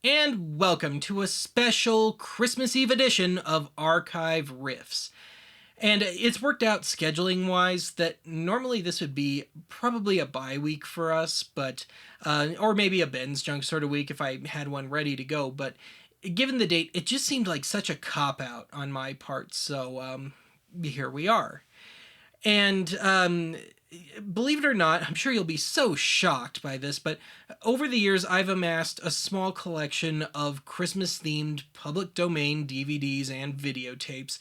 And welcome to a special Christmas Eve edition of Archive Riffs. And it's worked out scheduling wise that normally this would be probably a bye week for us, but or maybe a Ben's Junk sort of week if I had one ready to go. But given the date, it just seemed like such a cop out on my part. So here we are. And believe it or not, I'm sure you'll be so shocked by this, but over the years I've amassed a small collection of Christmas themed public domain DVDs and videotapes.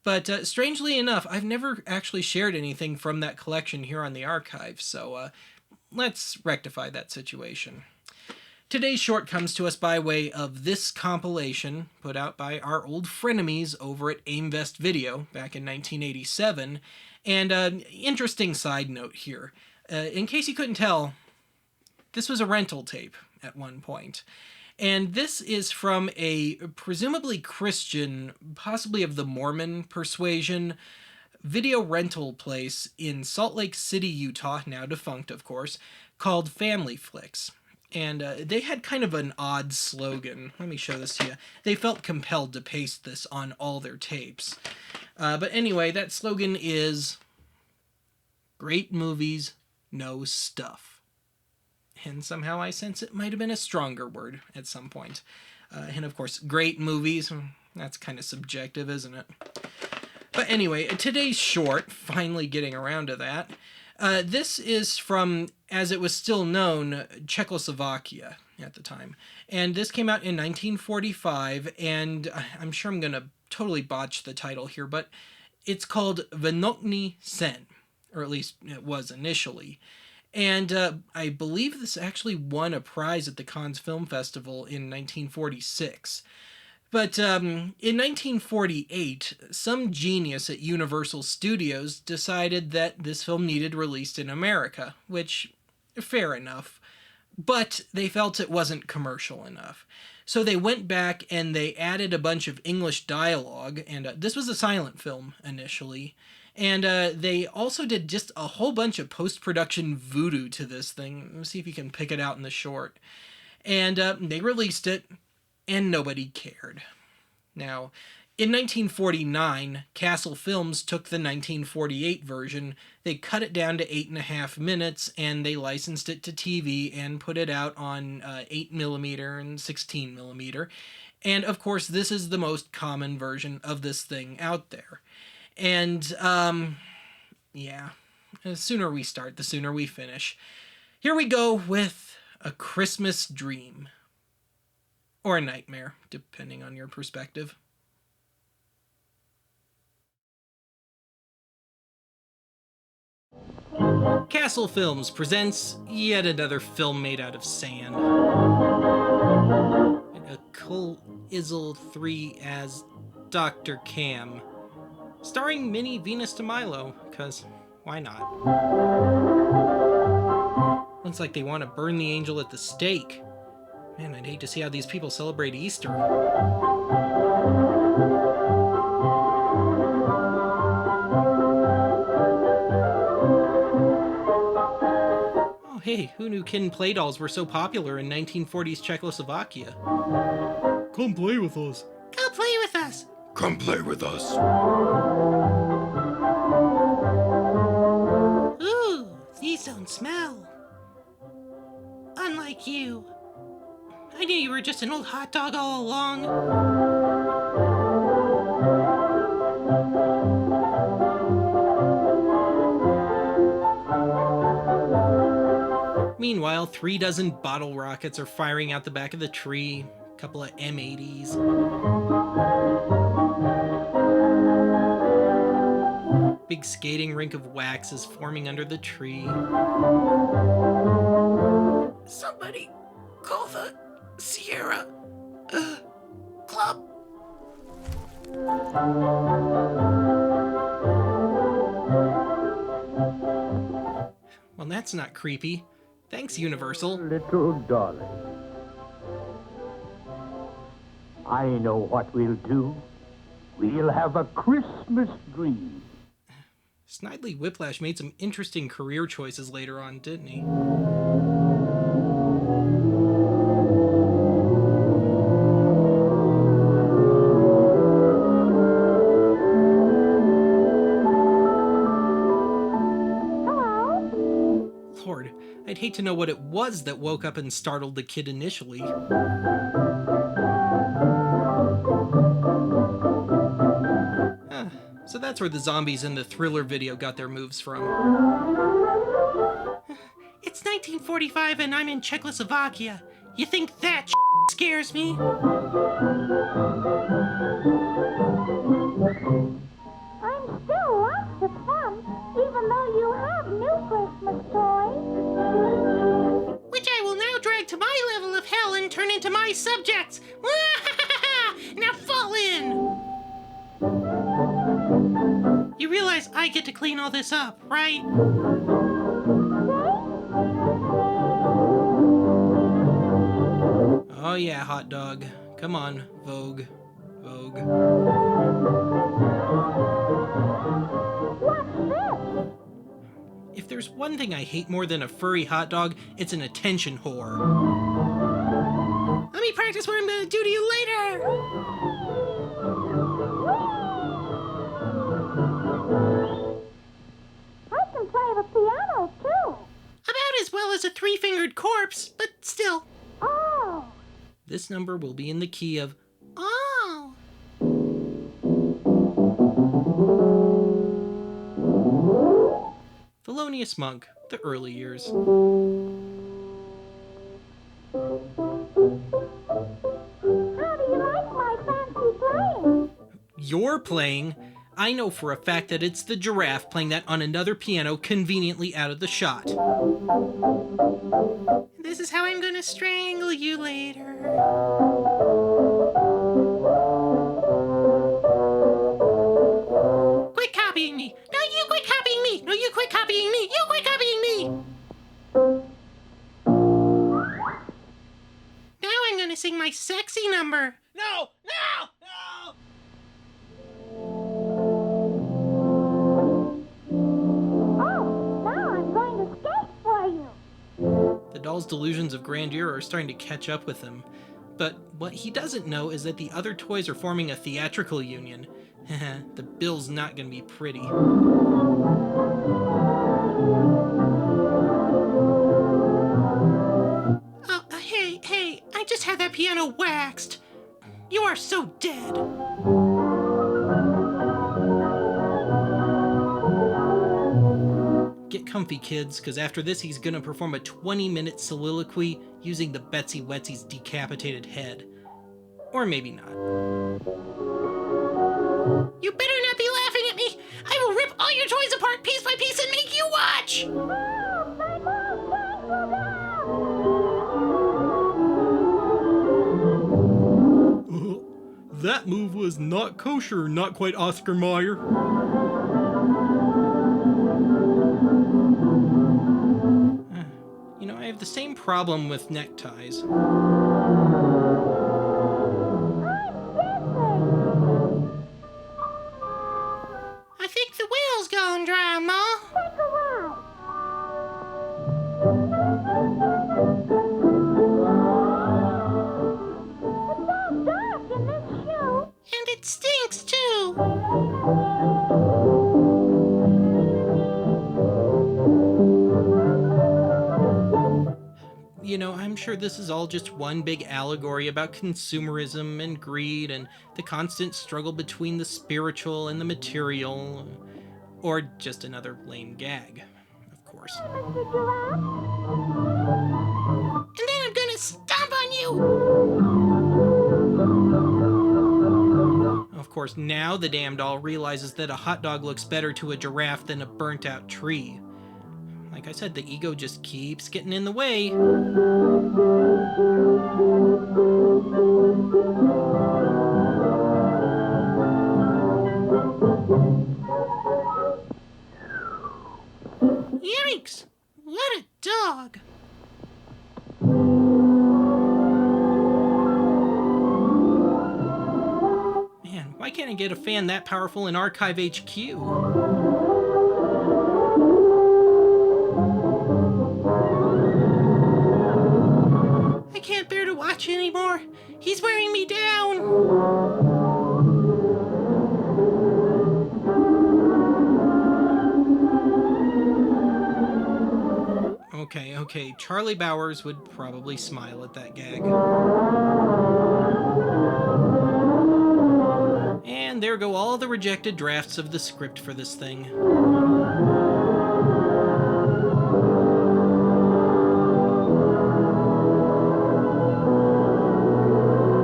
But strangely enough, I've never actually shared anything from that collection here on the archive, so let's rectify that situation. Today's short comes to us by way of this compilation put out by our old frenemies over at Aimvest Video back in 1987. And an interesting side note here. In case you couldn't tell, this was a rental tape at one point. And this is from a presumably Christian, possibly of the Mormon persuasion, video rental place in Salt Lake City, Utah, now defunct of course, called Family Flicks. And they had kind of an odd slogan. Let me show this to you. They felt compelled to paste this on all their tapes. But anyway, that slogan is, "Great movies, no stuff." And somehow I sense it might have been a stronger word at some point. And of course, great movies, that's kind of subjective, isn't it? But anyway, today's short, finally getting around to that. This is from, as it was still known, Czechoslovakia at the time. And this came out in 1945, and I'm sure I'm going to totally botch the title here, but it's called Venokny Sen, or at least it was initially. And I believe this actually won a prize at the Cannes Film Festival in 1946. But in 1948, some genius at Universal Studios decided that this film needed released in America, which, fair enough. But they felt it wasn't commercial enough. So they went back and they added a bunch of English dialogue, and this was a silent film initially. And they also did just a whole bunch of post-production voodoo to this thing. Let's see if you can pick it out in the short. And they released it, and nobody cared. Now, in 1949, Castle Films took the 1948 version, they cut it down to 8.5 minutes, and they licensed it to TV and put it out on 8mm and 16mm. And of course, this is the most common version of this thing out there. And, yeah, the sooner we start, the sooner we finish. Here we go with A Christmas Dream. Or a nightmare, depending on your perspective. Castle Films presents yet another film made out of sand. A Cole Izzle 3 as Dr. Cam. Starring Minnie Venus de Milo, because why not? Looks like they want to burn the angel at the stake. Man, I'd hate to see how these people celebrate Easter. Oh, hey, who knew kid and play dolls were so popular in 1940s Czechoslovakia? Come play with us. Come play with us. Come play with us. Ooh, these don't smell. Unlike you. I knew you were just an old hot dog all along. Meanwhile, 3 dozen bottle rockets are firing out the back of the tree. A couple of M80s. Big skating rink of wax is forming under the tree. Somebody call the Sierra Club. Well, that's not creepy. Thanks, Universal. Little darling, I know what we'll do. We'll have a Christmas dream. Snidely Whiplash made some interesting career choices later on, didn't he? Lord, I'd hate to know what it was that woke up and startled the kid initially. So that's where the zombies in the Thriller video got their moves from. It's 1945 and I'm in Czechoslovakia. You think that scares me? I'm still lots of fun, even though you have new Christmas toys. Which I will now drag to my level of hell and turn into my subjects. Now fall in! You realize I get to clean all this up, right? Oh yeah, hot dog. Come on, Vogue. Vogue. What's this? If there's one thing I hate more than a furry hot dog, it's an attention whore. Let me practice what I'm gonna do to you later! I can play the piano, too. About as well as a three-fingered corpse, but still. Oh. This number will be in the key of oh. Thelonious Monk, the early years. How do you like my fancy playing? You're playing? I know for a fact that it's the giraffe playing that on another piano conveniently out of the shot. This is how I'm gonna strangle you later. Quit copying me! No, you quit copying me! No, you quit copying me! You quit copying me! Now I'm gonna sing my sexy number. No! No! No! Oh, now I'm going to skate for you. The doll's delusions of grandeur are starting to catch up with him. But what he doesn't know is that the other toys are forming a theatrical union. The bill's not gonna be pretty. Oh, hey, I just had that piano waxed. You are so dead. Get comfy, kids, because after this he's gonna perform a 20-minute soliloquy using the Betsy Wetsy's decapitated head. Or maybe not. You better not be laughing at me! I will rip all your toys apart piece by piece and make you watch! That move was not kosher, not quite Oscar Mayer. You know, I have the same problem with neckties. I think the wheel's gone dry, Ma. Take a ride. It's all dark in this shoe. And it stinks, too. You know, I'm sure this is all just one big allegory about consumerism and greed and the constant struggle between the spiritual and the material. Or just another lame gag, of course. Mr. Giraffe. And then I'm gonna stomp on you! Of course, now the damn doll realizes that a hot dog looks better to a giraffe than a burnt-out tree. Like I said, the ego just keeps getting in the way. Yikes! What a dog! Man, why can't I get a fan that powerful in Archive HQ? I can't bear to watch anymore. He's wearing me down. Okay. Charlie Bowers would probably smile at that gag. And there go all the rejected drafts of the script for this thing.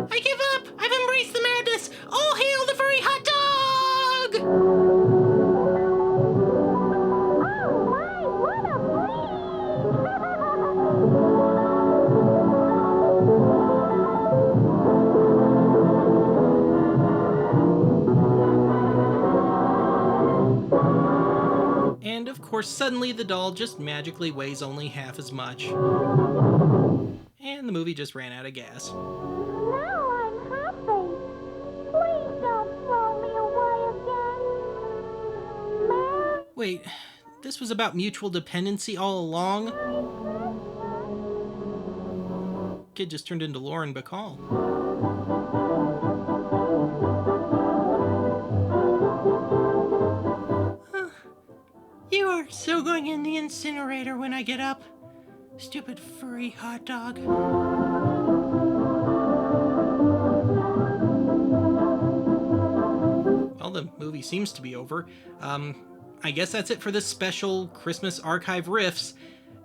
I give up! I've embraced the madness! All hail the furry hot dog! Oh my, what a And of course, suddenly the doll just magically weighs only half as much. And the movie just ran out of gas. Now I'm happy. Please don't throw me away again. Merry Wait, this was about mutual dependency all along? Kid just turned into Lauren Bacall. You are so going in the incinerator when I get up. Stupid furry hot dog. Well, the movie seems to be over. I guess that's it for this special Christmas Archive Riffs.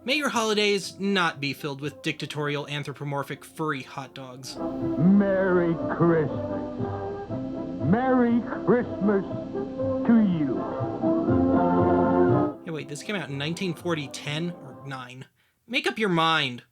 May your holidays not be filled with dictatorial anthropomorphic furry hot dogs. Merry Christmas. Merry Christmas to you. Hey, wait, this came out in 1940, 10, or 9? Make up your mind.